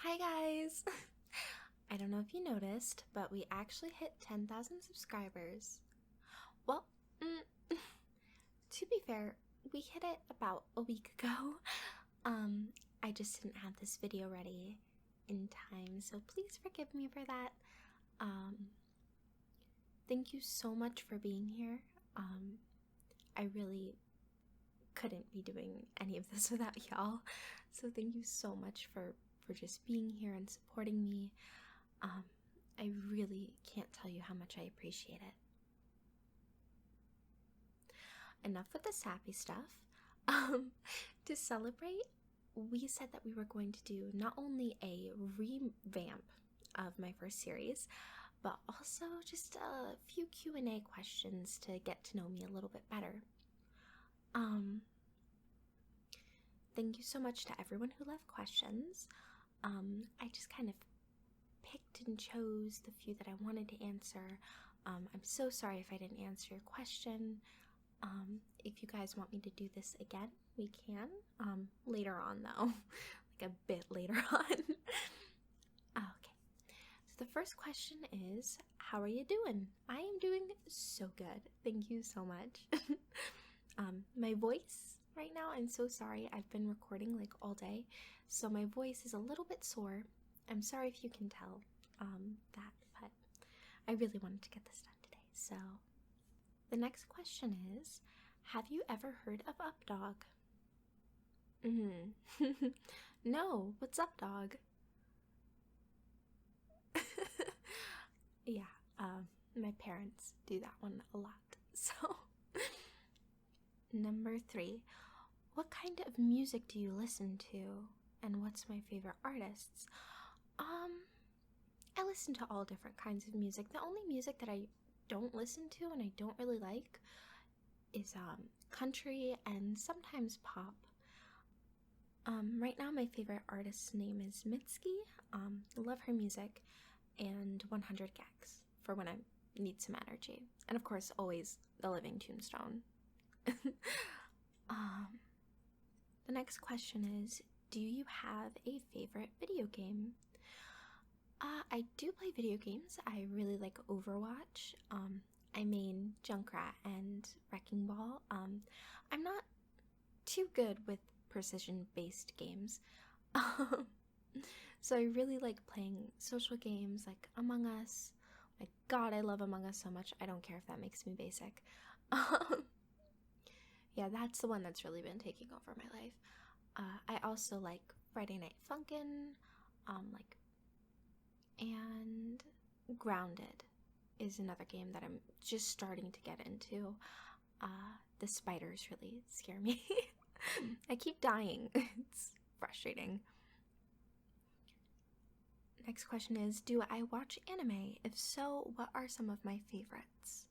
Hi guys! I don't know if you noticed, but we actually hit 10,000 subscribers. Well, to be fair, we hit it about a week ago. I just didn't have this video ready in time, so please forgive me for that. Thank you so much for being here. I really couldn't be doing any of this without y'all, so thank you so much for just being here and supporting me. I really can't tell you how much I appreciate it. Enough with the sappy stuff. To celebrate, we said that we were going to do not only a revamp of my first series, but also just a few Q&A questions to get to know me a little bit better. Thank you so much to everyone who left questions. I just kind of picked and chose the few that I wanted to answer. I'm so sorry if I didn't answer your question. If you guys want me to do this again, we can. Later on though, like a bit later on. Okay, so the first question is, how are you doing? I am doing so good. Thank you so much. My voice right now, I'm so sorry. I've been recording like all day, so my voice is a little bit sore. I'm sorry if you can tell that, but I really wanted to get this done today. So the next question is, have you ever heard of Updog? No, what's up, dog? Yeah, my parents do that one a lot. So, number 3, what kind of music do you listen to, and what's my favorite artists? I listen to all different kinds of music. The only music that I don't listen to and I don't really like is country and sometimes pop. Right now my favorite artist's name is Mitski. Love her music, and 100 Gags for when I need some energy. And of course, always The Living Tombstone. The next question is, do you have a favorite video game? I do play video games. I really like Overwatch. I main Junkrat and Wrecking Ball. I'm not too good with precision-based games. So I really like playing social games like Among Us. My god, I love Among Us so much. I don't care if that makes me basic. Yeah, that's the one that's really been taking over my life. I also like Friday Night Funkin', and Grounded is another game that I'm just starting to get into. The spiders really scare me. I keep dying. It's frustrating. Next question is, do I watch anime? If so, what are some of my favorites?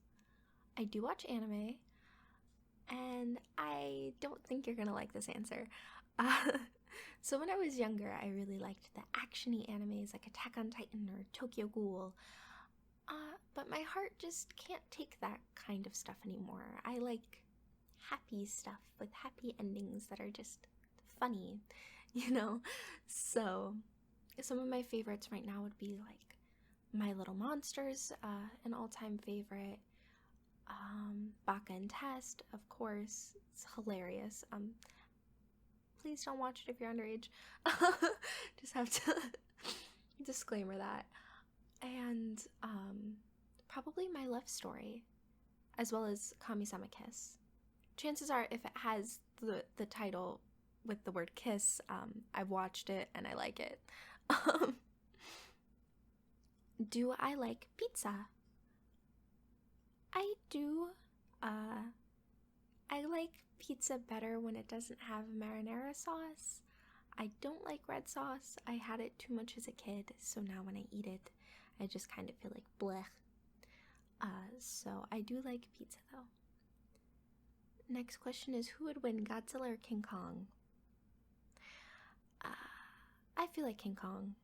I do watch anime, and I don't think you're gonna like this answer. So when I was younger, I really liked the action-y animes like Attack on Titan or Tokyo Ghoul. But my heart just can't take that kind of stuff anymore. I like happy stuff with happy endings that are just funny, you know? So some of my favorites right now would be like My Little Monsters, an all-time favorite. Baka and Test, of course. It's hilarious. Please don't watch it if you're underage. Just have to disclaimer that. And probably My Love Story, as well as Kami-sama Kiss. Chances are, if it has the title with the word kiss, I've watched it and I like it. Do I like pizza? I do. I like pizza better when it doesn't have marinara sauce. I don't like red sauce. I had it too much as a kid, so now when I eat it, I just kind of feel like blech. So I do like pizza though. Next question is, who would win, Godzilla or King Kong? I feel like King Kong.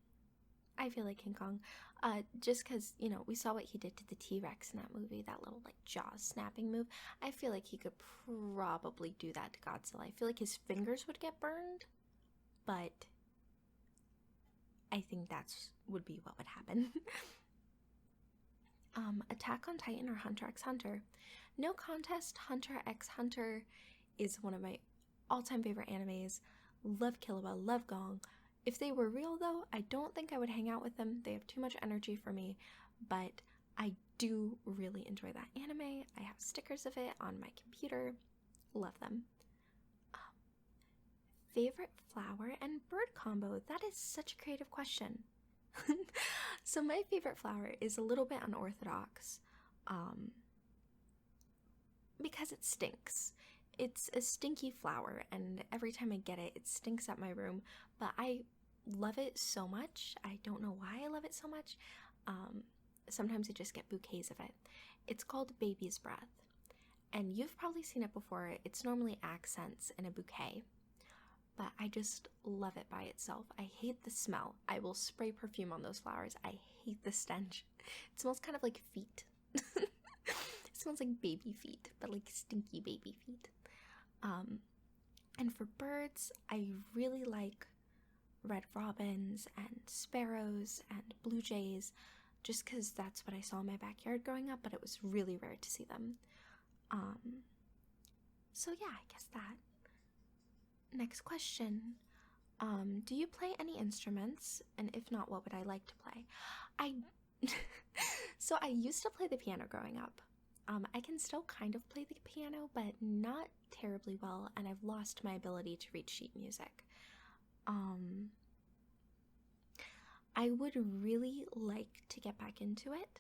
Just because, you know, we saw what he did to the T-Rex in that movie, that little, like, jaw snapping move. I feel like he could probably do that to Godzilla. I feel like his fingers would get burned, but I think that's would be what would happen. Attack on Titan or Hunter x Hunter? No contest, Hunter x Hunter is one of my all-time favorite animes. Love Killua, love Gong. If they were real though, I don't think I would hang out with them. They have too much energy for me, but I do really enjoy that anime. I have stickers of it on my computer. Love them. Favorite flower and bird combo? That is such a creative question. So my favorite flower is a little bit unorthodox because it stinks. It's a stinky flower, and every time I get it, it stinks up my room, but I love it so much. I don't know why I love it so much. Sometimes I just get bouquets of it. It's called Baby's Breath, and you've probably seen it before. It's normally accents in a bouquet, but I just love it by itself. I hate the smell. I will spray perfume on those flowers. I hate the stench. It smells kind of like feet. It smells like baby feet, but like stinky baby feet. And for birds, I really like red robins and sparrows and blue jays, just because that's what I saw in my backyard growing up, but it was really rare to see them. So yeah, I guess that. Next question. Do you play any instruments? And if not, what would I like to play? So I used to play the piano growing up. I can still kind of play the piano, but not terribly well, and I've lost my ability to read sheet music. I would really like to get back into it,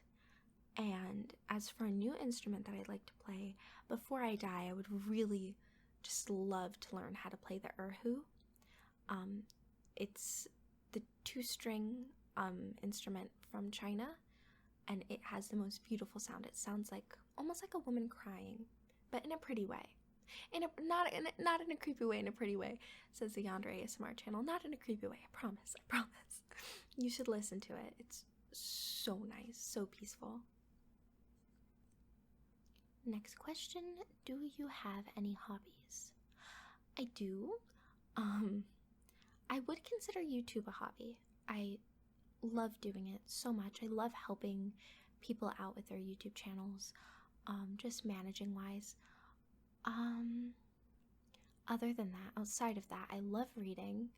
and as for a new instrument that I'd like to play, before I die, I would really just love to learn how to play the erhu. It's the 2-string instrument from China, and it has the most beautiful sound. It sounds like almost like a woman crying, but in a pretty way. Not in a creepy way, in a pretty way, says the Yanderes ASMR channel. Not in a creepy way, I promise, I promise. You should listen to it. It's so nice, so peaceful. Next question, do you have any hobbies? I do. I would consider YouTube a hobby. I love doing it so much. I love helping people out with their YouTube channels, just managing wise. Other than that, outside of that, I love reading.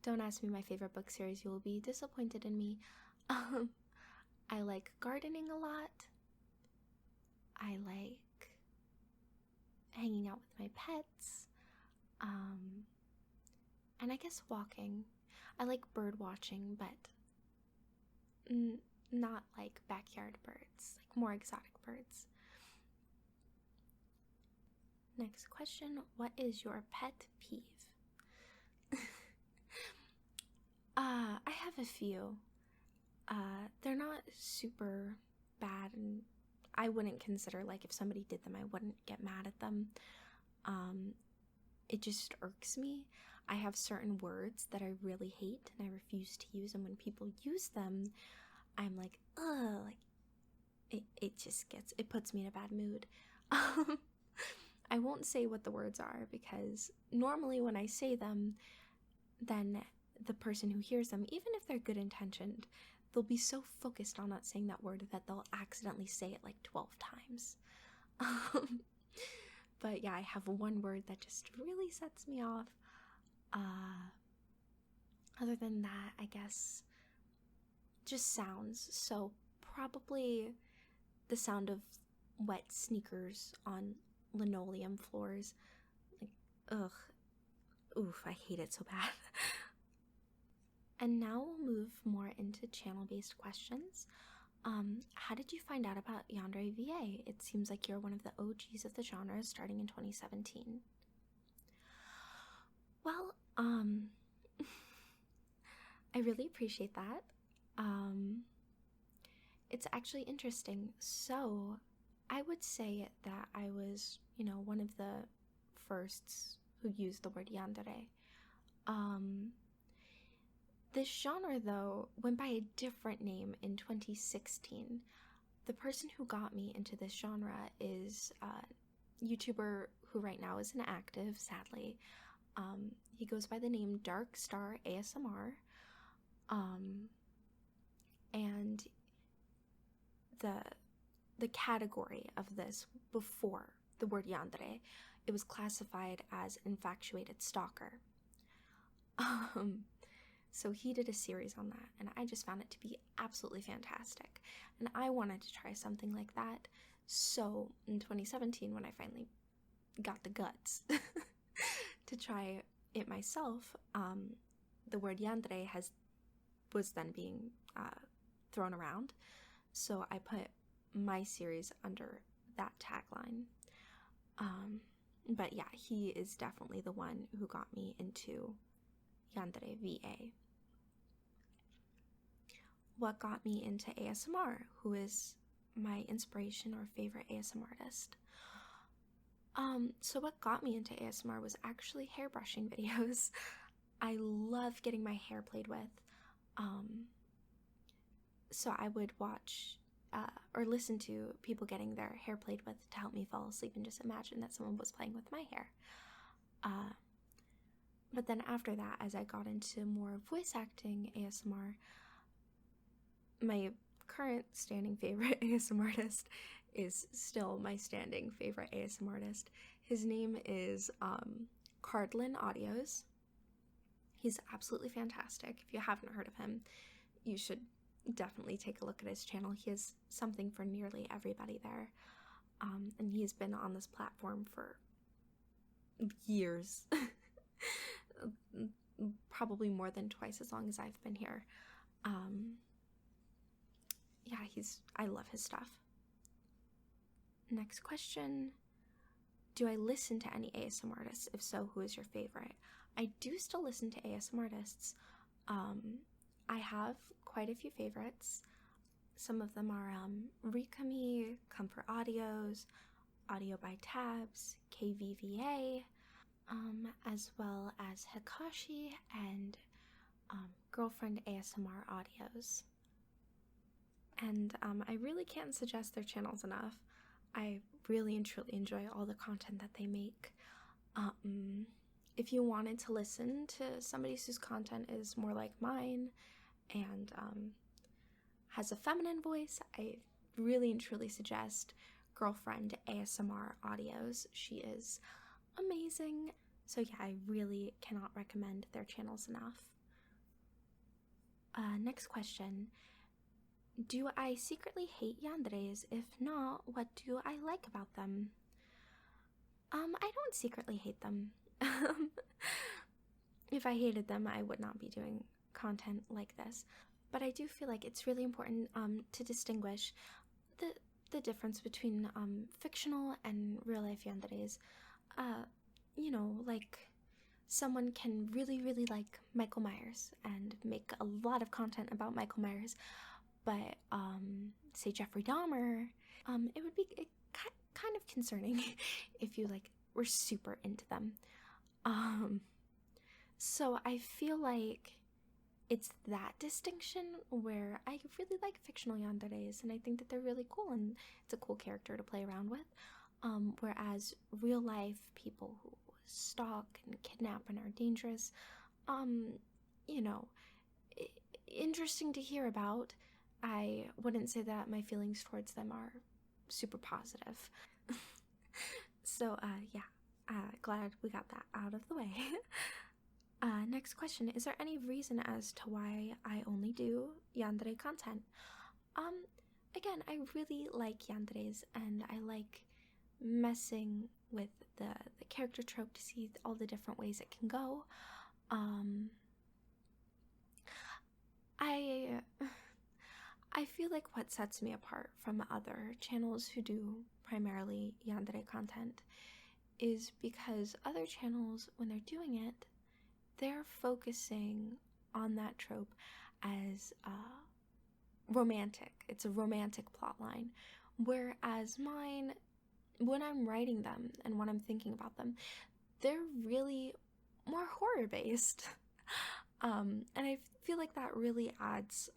Don't ask me my favorite book series, you will be disappointed in me. I like gardening a lot. I like hanging out with my pets. And I guess walking. I like bird watching, but not like backyard birds, like more exotic birds. Next question, what is your pet peeve? I have a few. They're not super bad, and I wouldn't consider, like, if somebody did them, I wouldn't get mad at them. It just irks me. I have certain words that I really hate, and I refuse to use, and when people use them, I'm like, ugh, like, it puts me in a bad mood. I won't say what the words are, because normally when I say them, then the person who hears them, even if they're good intentioned, they'll be so focused on not saying that word that they'll accidentally say it like 12 times. But yeah, I have one word that just really sets me off. Other than that, I guess just sounds. So probably the sound of wet sneakers on linoleum floors. Like, ugh. Oof, I hate it so bad. And now we'll move more into channel-based questions. How did you find out about Yandere VA? It seems like you're one of the OGs of the genre starting in 2017. Well, I really appreciate that. It's actually interesting. So, I would say that I was, one of the firsts who used the word yandere. This genre, though, went by a different name in 2016. The person who got me into this genre is a YouTuber who right now isn't active, sadly. He goes by the name Dark Star ASMR. And the category of this before the word yandere, it was classified as infatuated stalker. So he did a series on that, and I just found it to be absolutely fantastic. And I wanted to try something like that. So in 2017, when I finally got the guts to try it myself, the word yandere was then being thrown around. So I put my series under that tagline. But yeah, he is definitely the one who got me into Yandere VA. What got me into ASMR? Who is my inspiration or favorite ASMR artist? So what got me into ASMR was actually hairbrushing videos. I love getting my hair played with. So I would watch or listen to people getting their hair played with to help me fall asleep and just imagine that someone was playing with my hair. But then after that, as I got into more voice acting ASMR, my current standing favorite ASMR artist is still my standing favorite ASMR artist. His name is Cardlin Audios. He's absolutely fantastic. If you haven't heard of him, you should definitely take a look at his channel. He has something for nearly everybody there. And he's been on this platform for years. Probably more than twice as long as I've been here. Yeah, I love his stuff. Next question. Do I listen to any ASMR artists? If so, who is your favorite? I do still listen to ASMR artists. I have quite a few favorites. Some of them are Rikami, Comfort Audios, Audio by Tabs, KVVA, as well as Hikashi and Girlfriend ASMR Audios. And I really can't suggest their channels enough. I really and truly enjoy all the content that they make. If you wanted to listen to somebody whose content is more like mine and has a feminine voice, I really and truly suggest Girlfriend ASMR Audios. She is amazing. So yeah, I really cannot recommend their channels enough. Next question. Do I secretly hate yanderes? If not, what do I like about them? I don't secretly hate them. If I hated them, I would not be doing content like this. But I do feel like it's really important to distinguish the difference between fictional and real life yanderes. You know, like someone can really, really like Michael Myers and make a lot of content about Michael Myers, but say Jeffrey Dahmer, it would be kind of concerning if you like were super into them. So I feel like it's that distinction where I really like fictional yanderes, and I think that they're really cool, and it's a cool character to play around with. Whereas real life people who stalk and kidnap and are dangerous, you know, interesting to hear about. I wouldn't say that my feelings towards them are super positive. So, yeah, glad we got that out of the way. Next question. Is there any reason as to why I only do yandere content? Again, I really like yanderes, and I like messing with the character trope to see all the different ways it can go. I feel like what sets me apart from other channels who do primarily yandere content is because other channels, when they're doing it, they're focusing on that trope as romantic. It's a romantic plotline. Whereas mine, when I'm writing them and when I'm thinking about them, they're really more horror-based. And I feel like that really adds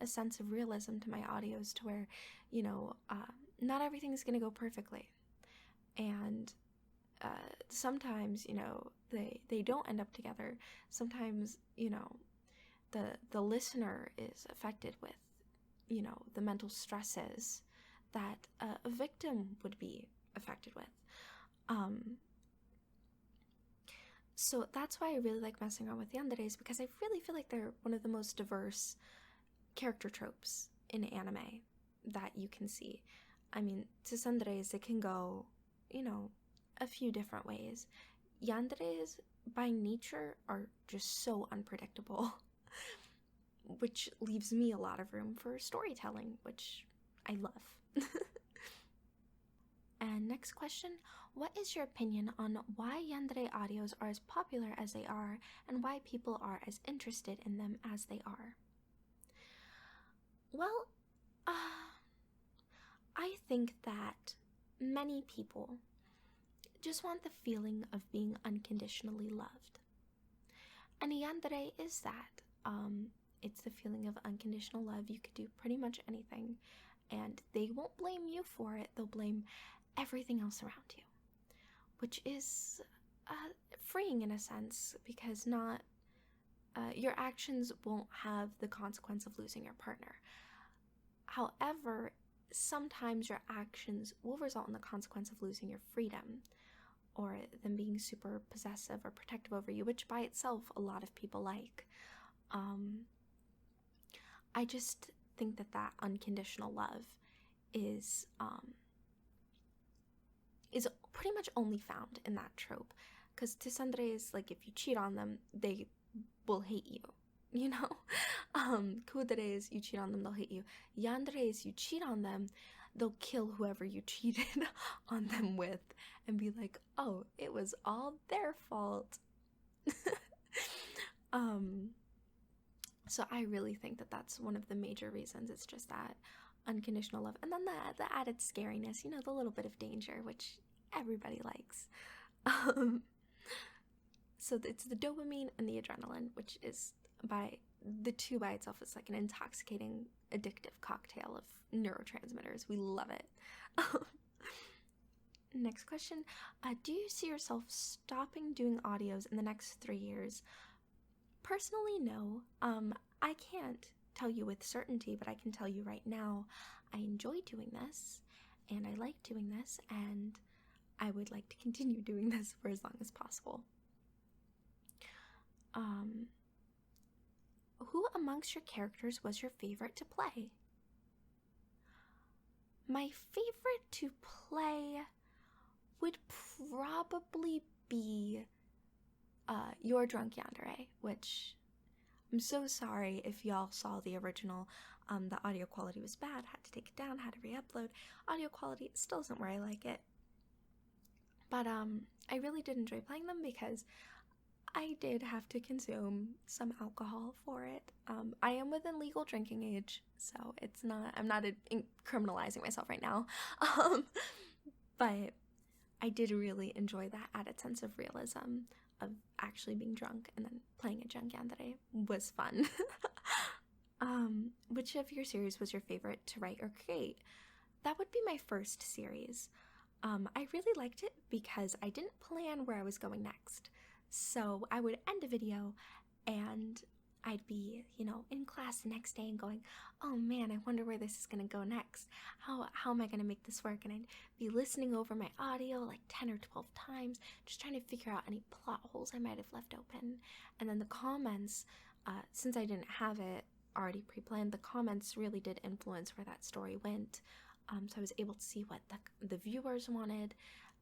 a sense of realism to my audios, to where, you know, not everything's gonna go perfectly. And sometimes, you know, they don't end up together. Sometimes, you know, the listener is affected with, the mental stresses that a victim would be affected with. So that's why I really like messing around with Yanderes, because I really feel like they're one of the most diverse character tropes in anime that you can see. I mean, tsusenderes, it can go, a few different ways. Yanderes, by nature, are just so unpredictable, which leaves me a lot of room for storytelling, which I love. And next question, what is your opinion on why yandere audios are as popular as they are and why people are as interested in them as they are? Well, I think that many people just want the feeling of being unconditionally loved. And a yandere is that. It's the feeling of unconditional love. You could do pretty much anything, and they won't blame you for it. They'll blame everything else around you, which is freeing in a sense, because your actions won't have the consequence of losing your partner. However, sometimes your actions will result in the consequence of losing your freedom, or them being super possessive or protective over you, which by itself a lot of people like. I just think that unconditional love is pretty much only found in that trope. Because tsusenderes, like, if you cheat on them, they will hate you, Kuderes, you cheat on them, they'll hate you. Yanderes, you cheat on them, they'll kill whoever you cheated on them with and be like, oh, it was all their fault. So I really think that that's one of the major reasons. It's just that unconditional love, and then the added scariness, the little bit of danger, which everybody likes. So it's the dopamine and the adrenaline, which is by itself is like an intoxicating, addictive cocktail of neurotransmitters. We love it. Next question. Do you see yourself stopping doing audios in the next 3 years? Personally, no. I can't tell you with certainty, but I can tell you right now, I enjoy doing this, and I like doing this, and I would like to continue doing this for as long as possible. Who amongst your characters was your favorite to play? My favorite to play would probably be Your Drunk Yandere, which I'm so sorry if y'all saw the original. The audio quality was bad, had to take it down, had to re-upload. Audio quality still isn't where I like it. But I really did enjoy playing them because I did have to consume some alcohol for it. I am within legal drinking age, so I'm not criminalizing myself right now. But I did really enjoy that added sense of realism of actually being drunk, and then playing a drunk yandere was fun. Which of your series was your favorite to write or create? That would be my first series. I really liked it because I didn't plan where I was going next. So I would end a video and I'd be, in class the next day and going, oh man, I wonder where this is going to go next. How am I going to make this work? And I'd be listening over my audio like 10 or 12 times, just trying to figure out any plot holes I might have left open. And then the comments, since I didn't have it already pre-planned, the comments really did influence where that story went. So I was able to see what the viewers wanted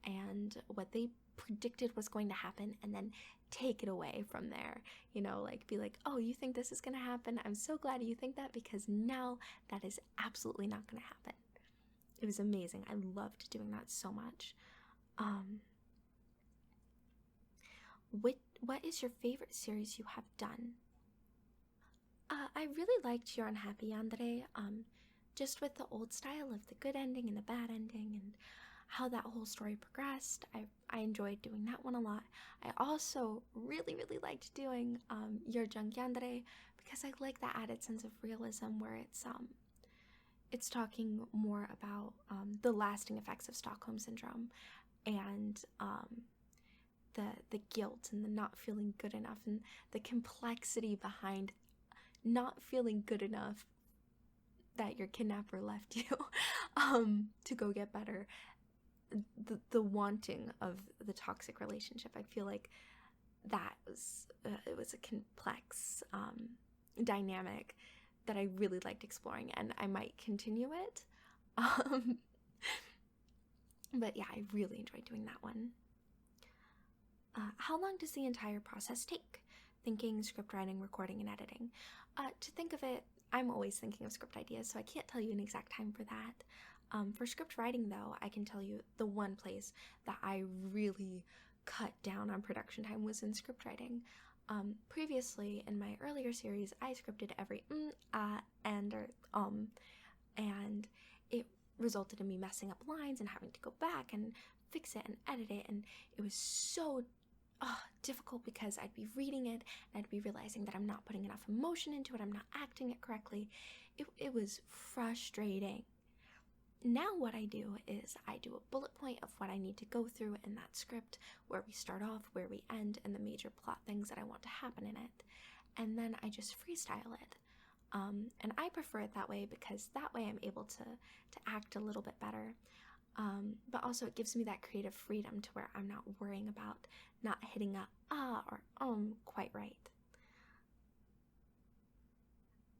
and what they predicted was going to happen, and then take it away from there, be like, oh, you think this is going to happen? I'm so glad you think that, because now that is absolutely not going to happen. It was amazing. I loved doing that so much. What is your favorite series you have done? I really liked Your Unhappy Yandere, just with the old style of the good ending and the bad ending, and how that whole story progressed. I enjoyed doing that one a lot. I also really, really liked doing Your Drunk Yandere, because I like that added sense of realism where it's talking more about the lasting effects of Stockholm Syndrome, and the guilt and the not feeling good enough, and the complexity behind not feeling good enough that your kidnapper left you to go get better. The wanting of the toxic relationship, I feel like that was it was a complex dynamic that I really liked exploring, and I might continue it. But yeah, I really enjoyed doing that one. How long does the entire process take? Thinking, script writing, recording, and editing. To think of it, I'm always thinking of script ideas, so I can't tell you an exact time for that. For script writing, though, I can tell you the one place that I really cut down on production time was in script writing. Previously, in my earlier series, I scripted every and it resulted in me messing up lines and having to go back and fix it and edit it, and it was so difficult because I'd be reading it and I'd be realizing that I'm not putting enough emotion into it, I'm not acting it correctly. It was frustrating. Now what I do is I do a bullet point of what I need to go through in that script, where we start off, where we end, and the major plot things that I want to happen in it. And then I just freestyle it. And I prefer it that way because that way I'm able to act a little bit better. But also it gives me that creative freedom to where I'm not worrying about not hitting a or quite right.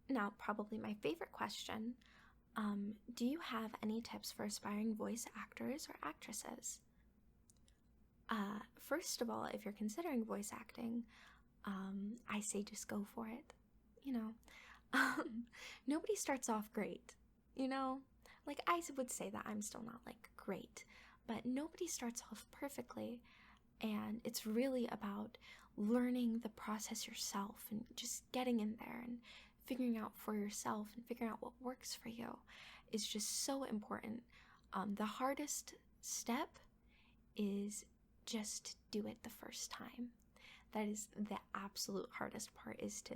Now, probably my favorite question, do you have any tips for aspiring voice actors or actresses? First of all, if you're considering voice acting, I say just go for it. Nobody starts off great, Like, I would say that I'm still not, like, great, but nobody starts off perfectly, and it's really about learning the process yourself and just getting in there and figuring out for yourself and figuring out what works for you is just so important. The hardest step is just do it the first time. That is the absolute hardest part, is to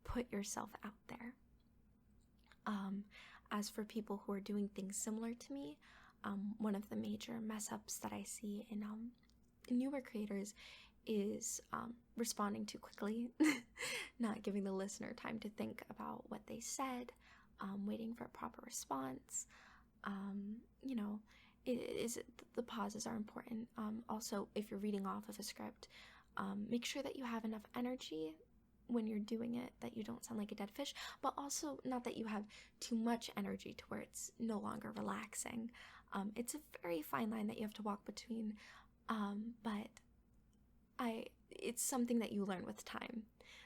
put yourself out there. As for people who are doing things similar to me, one of the major mess ups that I see in newer creators is responding too quickly, not giving the listener time to think about what they said, waiting for a proper response. The pauses are important. Also, if you're reading off of a script, make sure that you have enough energy when you're doing it, that you don't sound like a dead fish, but also not that you have too much energy to where it's no longer relaxing. It's a very fine line that you have to walk between, but it's something that you learn with time.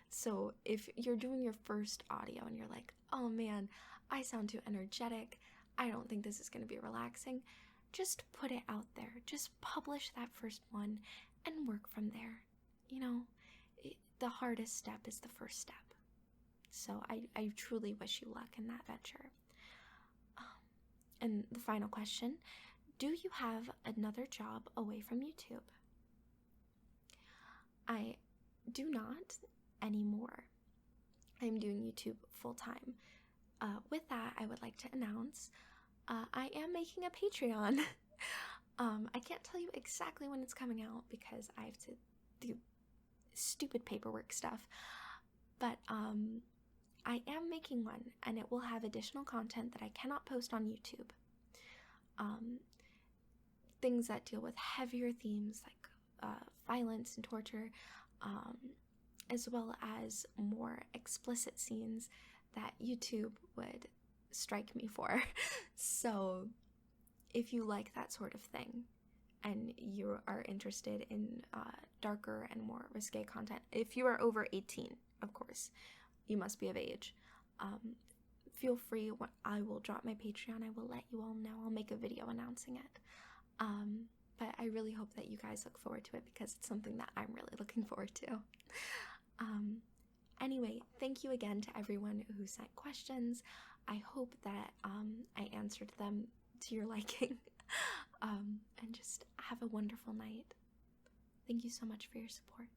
So if you're doing your first audio and you're like, oh man, I sound too energetic, I don't think this is going to be relaxing, just put it out there. Just publish that first one and work from there. The hardest step is the first step. So I truly wish you luck in that venture. And the final question, do you have another job away from YouTube? I do not anymore. I'm doing YouTube full time. With that, I would like to announce I am making a Patreon. I can't tell you exactly when it's coming out because I have to do stupid paperwork stuff, but I am making one, and it will have additional content that I cannot post on YouTube. Things that deal with heavier themes like violence and torture, as well as more explicit scenes that YouTube would strike me for. So if you like that sort of thing and you are interested in darker and more risque content, if you are over 18, of course, you must be of age, feel free. I will drop my Patreon. I will let you all know. I'll make a video announcing it. But I really hope that you guys look forward to it because it's something that I'm really looking forward to. Anyway, thank you again to everyone who sent questions. I hope that I answered them to your liking. And just have a wonderful night. Thank you so much for your support.